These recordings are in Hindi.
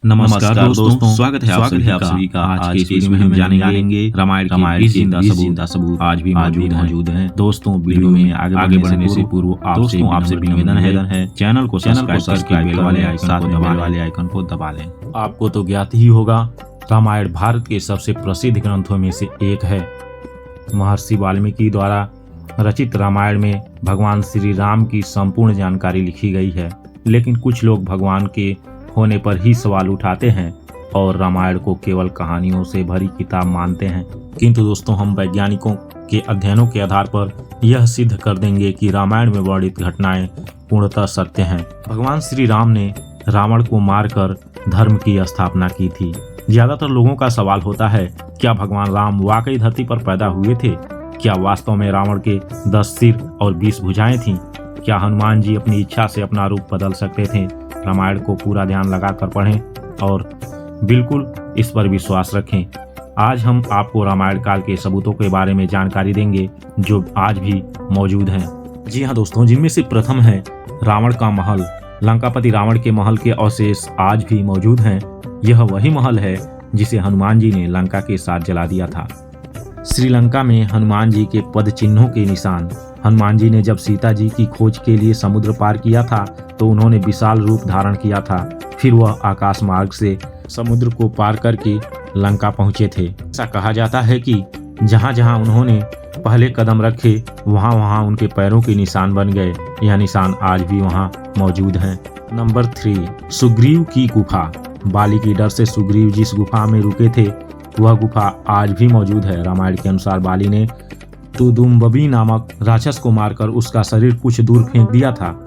नमस्कार दोस्तों, स्वागत है आप सभी का। आज के इस वीडियो में हम जानेंगे रामायण के जिंदा सबूत आज भी मौजूद हैं। दोस्तों, वीडियो में आगे बढ़ने से पूर्व आपसे निवेदन है चैनल को सब्सक्राइब करके बेल वाले आइकन को दबा लें। आपको तो ज्ञात ही होगा, रामायण भारत के सबसे प्रसिद्ध ग्रंथों में से एक है। महर्षि वाल्मीकि द्वारा रचित रामायण में भगवान श्री राम की संपूर्ण जानकारी लिखी गई है, लेकिन कुछ लोग भगवान के होने पर ही सवाल उठाते हैं और रामायण को केवल कहानियों से भरी किताब मानते हैं। किंतु दोस्तों, हम वैज्ञानिकों के अध्ययनों के आधार पर यह सिद्ध कर देंगे कि रामायण में वर्णित घटनाएं पूर्णतः सत्य हैं। भगवान श्री राम ने रावण को मारकर धर्म की स्थापना की थी। ज्यादातर लोगों का सवाल होता है, क्या भगवान राम वाकई धरती पर पैदा हुए थे? क्या वास्तव में रावण के 10 सिर और 20 भुजाएं थीं? क्या हनुमान जी अपनी इच्छा से अपना रूप बदल सकते थे? रामायण को पूरा ध्यान लगाकर पढ़ें और बिल्कुल इस पर विश्वास रखें। आज हम आपको रामायण काल के सबूतों के बारे में जानकारी देंगे जो आज भी मौजूद हैं। जी हाँ दोस्तों, जिनमें से प्रथम है रावण का महल। लंकापति रावण के महल के अवशेष आज भी मौजूद हैं। यह वही महल है जिसे हनुमान जी ने लंका के साथ जला दिया था। श्रीलंका में हनुमान जी के पद चिन्हों के निशान। हनुमान जी ने जब सीता जी की खोज के लिए समुद्र पार किया था तो उन्होंने विशाल रूप धारण किया था। फिर वह आकाश मार्ग से समुद्र को पार करके लंका पहुंचे थे। ऐसा कहा जाता है कि जहां जहां उन्होंने पहले कदम रखे वहां वहां उनके पैरों के निशान बन गए। यह निशान आज भी वहां मौजूद हैं। नंबर 3, सुग्रीव की गुफा। बाली की डर से सुग्रीव जिस गुफा में रुके थे वह गुफा आज भी मौजूद है। रामायण के अनुसार बाली ने तुदुम्बबी नामक राक्षस को मारकर उसका शरीर कुछ दूर फेंक दिया था।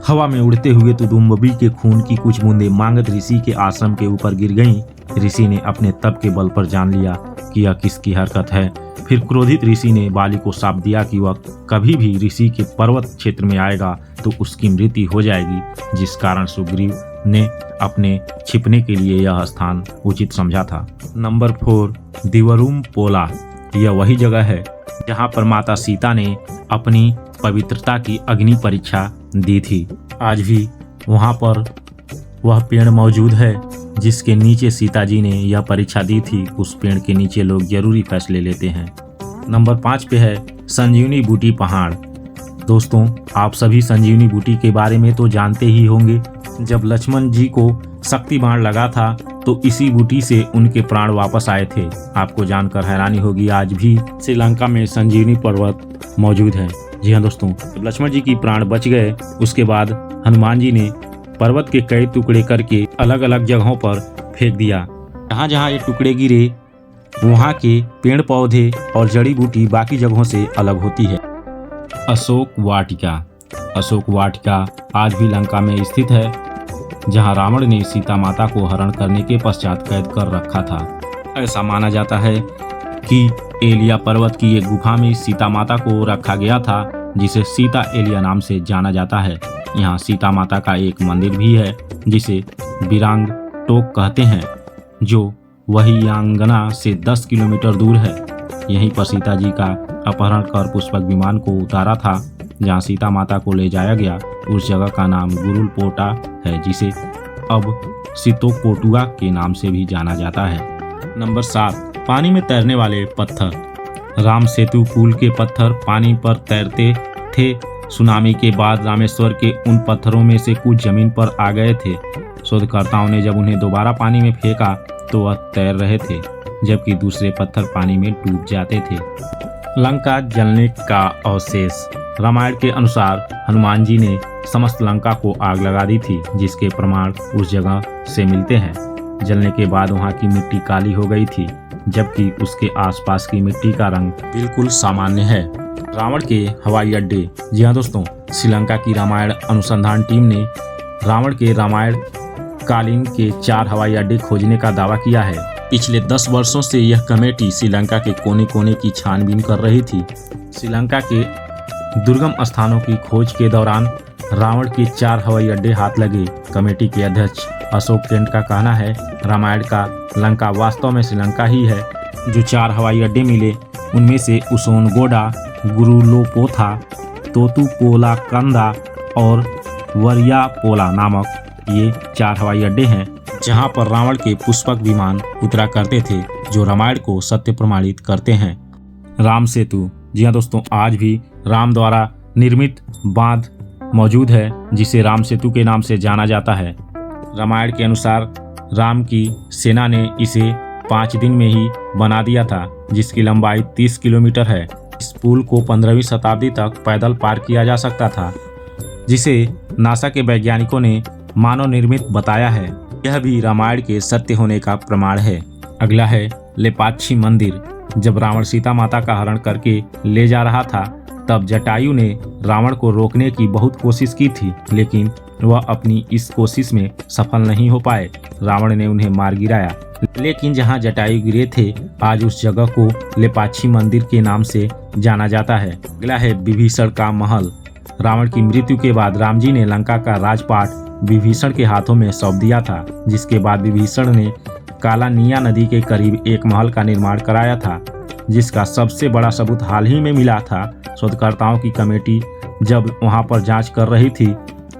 हवा में उड़ते हुए तुदुम्बबी के खून की कुछ बूंदें मांगत ऋषि के आश्रम के ऊपर गिर गईं। ऋषि ने अपने तप के बल पर जान लिया कि यह किसकी हरकत है। फिर क्रोधित ऋषि ने बाली को शाप दिया कि वह कभी भी ऋषि के पर्वत क्षेत्र में आएगा तो उसकी मृत्यु हो जाएगी, जिस कारण सुग्रीव ने अपने छिपने के लिए यह स्थान उचित समझा था। नंबर 4, दिवरुम पोला। यह वही जगह है जहां पर माता सीता ने अपनी पवित्रता की अग्नि परीक्षा दी थी। आज भी वहां पर वह पेड़ मौजूद है जिसके नीचे सीता जी ने यह परीक्षा दी थी। उस पेड़ के नीचे लोग जरूरी फैसले लेते हैं। नंबर 5 पे है संजीवनी बूटी पहाड़। दोस्तों, आप सभी संजीवनी बूटी के बारे में तो जानते ही होंगे। जब लक्ष्मण जी को शक्ति बाण लगा था तो इसी बूटी से उनके प्राण वापस आए थे। आपको जानकर हैरानी होगी, आज भी श्रीलंका में संजीवनी पर्वत मौजूद है। जी हाँ दोस्तों, जब लक्ष्मण जी की प्राण बच गए उसके बाद हनुमान जी ने पर्वत के कई टुकड़े करके अलग अलग जगहों पर फेंक दिया। जहाँ जहाँ ये टुकड़े गिरे वहाँ के पेड़ पौधे और जड़ी बूटी बाकी जगहों से अलग होती है। अशोक वाटिका। अशोक वाटिका आज भी लंका में स्थित है, जहां रावण ने सीता माता को हरण करने के पश्चात कैद कर रखा था। ऐसा माना जाता है कि एलिया पर्वत की एक गुफा में सीता माता को रखा गया था, जिसे सीता एलिया नाम से जाना जाता है। यहाँ सीता माता का एक मंदिर भी है जिसे बिरांग टोक कहते हैं, जो वही यांगना से 10 किलोमीटर दूर है। यहीं पर सीता जी का अपहरण कर पुष्पक विमान को उतारा था, जहाँ सीता माता को ले जाया गया। उस जगह का नाम गुरुल पोटा है, जिसे अब सितोकोटुआ के नाम से भी जाना जाता है। नंबर 7, पानी में तैरने वाले पत्थर। राम सेतु पुल के पत्थर पानी पर तैरते थे। सुनामी के बाद रामेश्वर के उन पत्थरों में से कुछ जमीन पर आ गए थे। शोधकर्ताओं ने जब उन्हें दोबारा पानी में फेंका तो वह तैर रहे थे, जबकि दूसरे पत्थर पानी में डूब जाते थे। लंका जलने का अवशेष। रामायण के अनुसार हनुमान जी ने समस्त लंका को आग लगा दी थी, जिसके प्रमाण उस जगह से मिलते हैं। जलने के बाद वहां की मिट्टी काली हो गई थी, जबकि उसके आसपास की मिट्टी का रंग बिल्कुल सामान्य है। रावण के हवाई अड्डे। जी हाँ दोस्तों, श्रीलंका की रामायण अनुसंधान टीम ने रावण के रामायण कालीन के 4 हवाई अड्डे खोजने का दावा किया है। पिछले 10 वर्षों से यह कमेटी श्रीलंका के कोने कोने की छानबीन कर रही थी। श्रीलंका के दुर्गम स्थानों की खोज के दौरान रावण के 4 हवाई अड्डे हाथ लगे। कमेटी के अध्यक्ष अशोक टेंट का कहना है, रामायण का लंका वास्तव में श्रीलंका ही है। जो 4 हवाई अड्डे मिले उनमें से उसोनगोडा, गुरुलोपोथा, तोतुपोला कंदा और वरियापोला नामक ये 4 हवाई अड्डे हैं। जहां पर रावण के पुष्पक विमान उतरा करते थे, जो रामायण को सत्य प्रमाणित करते हैं। राम सेतु, जी हाँ दोस्तों, आज भी राम द्वारा निर्मित बांध मौजूद है, जिसे राम सेतु के नाम से जाना जाता है। रामायण के अनुसार राम की सेना ने इसे 5 दिन में ही बना दिया था, जिसकी लंबाई 30 किलोमीटर है। इस पुल को 15वीं शताब्दी तक पैदल पार किया जा सकता था, जिसे नासा के वैज्ञानिकों ने मानव निर्मित बताया है। यह भी रामायण के सत्य होने का प्रमाण है। अगला है लेपाक्षी मंदिर। जब रावण सीता माता का हरण करके ले जा रहा था, तब जटायु ने रावण को रोकने की बहुत कोशिश की थी, लेकिन वह अपनी इस कोशिश में सफल नहीं हो पाए। रावण ने उन्हें मार गिराया, लेकिन जहां जटायु गिरे थे, आज उस जगह को लेपाक्षी मंदिर के नाम से जाना जाता है। अगला है विभीषण का महल। रावण की मृत्यु के बाद राम जी ने लंका का राजपाट विभीषण के हाथों में सौंप दिया था, जिसके बाद विभीषण ने कालानिया नदी के करीब एक महल का निर्माण कराया था, जिसका सबसे बड़ा सबूत हाल ही में मिला था। शोधकर्ताओं की कमेटी जब वहां पर जांच कर रही थी,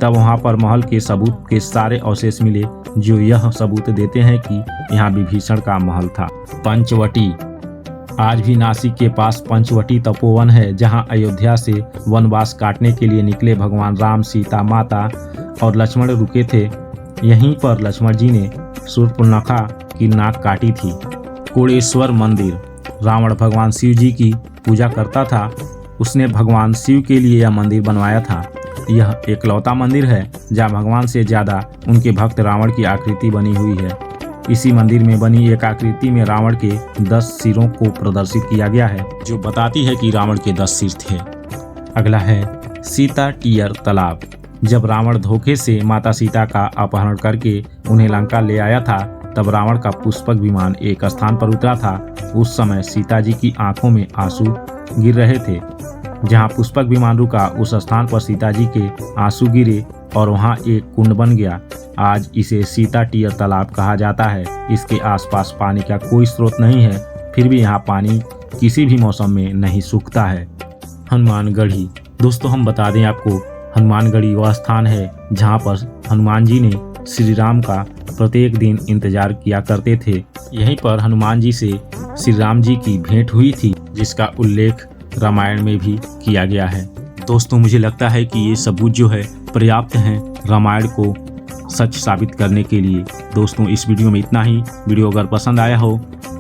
तब वहां पर महल के सबूत के सारे अवशेष मिले, जो यह सबूत देते हैं कि यहाँ विभीषण का महल था। पंचवटी। आज भी नासिक के पास पंचवटी तपोवन है, जहां अयोध्या से वनवास काटने के लिए निकले भगवान राम, सीता माता और लक्ष्मण रुके थे। यहीं पर लक्ष्मण जी ने शूर्पणखा की नाक काटी थी। कुणेश्वर मंदिर। रावण भगवान शिव जी की पूजा करता था। उसने भगवान शिव के लिए यह मंदिर बनवाया था। यह एकलौता मंदिर है जहाँ भगवान से ज्यादा उनके भक्त रावण की आकृति बनी हुई है। इसी मंदिर में बनी एक आकृति में रावण के 10 सिरों को प्रदर्शित किया गया है, जो बताती है कि रावण के 10 सिर थे। अगला है सीता टीयर तालाब। जब रावण धोखे से माता सीता का अपहरण करके उन्हें लंका ले आया था, तब रावण का पुष्पक विमान एक स्थान पर उतरा था। उस समय सीता जी की आंखों में आंसू गिर रहे थे। जहां पुष्पक विमान रुका, उस स्थान पर सीता जी के आंसू गिरे और वहां एक कुंड बन गया। आज इसे सीता टीयर तालाब कहा जाता है। इसके आसपास पानी का कोई स्रोत नहीं है, फिर भी यहाँ पानी किसी भी मौसम में नहीं सूखता है। हनुमानगढ़ी। दोस्तों, हम बता दें आपको, हनुमानगढ़ी वह स्थान है जहाँ पर हनुमान जी ने श्री राम का प्रत्येक दिन इंतजार किया करते थे। यहीं पर हनुमान जी से श्री राम जी की भेंट हुई थी, जिसका उल्लेख रामायण में भी किया गया है। दोस्तों, मुझे लगता है कि ये सबूत जो है पर्याप्त हैं रामायण को सच साबित करने के लिए। दोस्तों, इस वीडियो में इतना ही। वीडियो अगर पसंद आया हो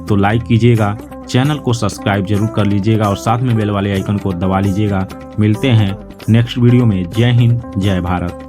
तो लाइक कीजिएगा, चैनल को सब्सक्राइब जरूर कर लीजिएगा और साथ में बेल वाले आइकन को दबा लीजिएगा। मिलते हैं नेक्स्ट वीडियो में। जय हिंद, जय भारत।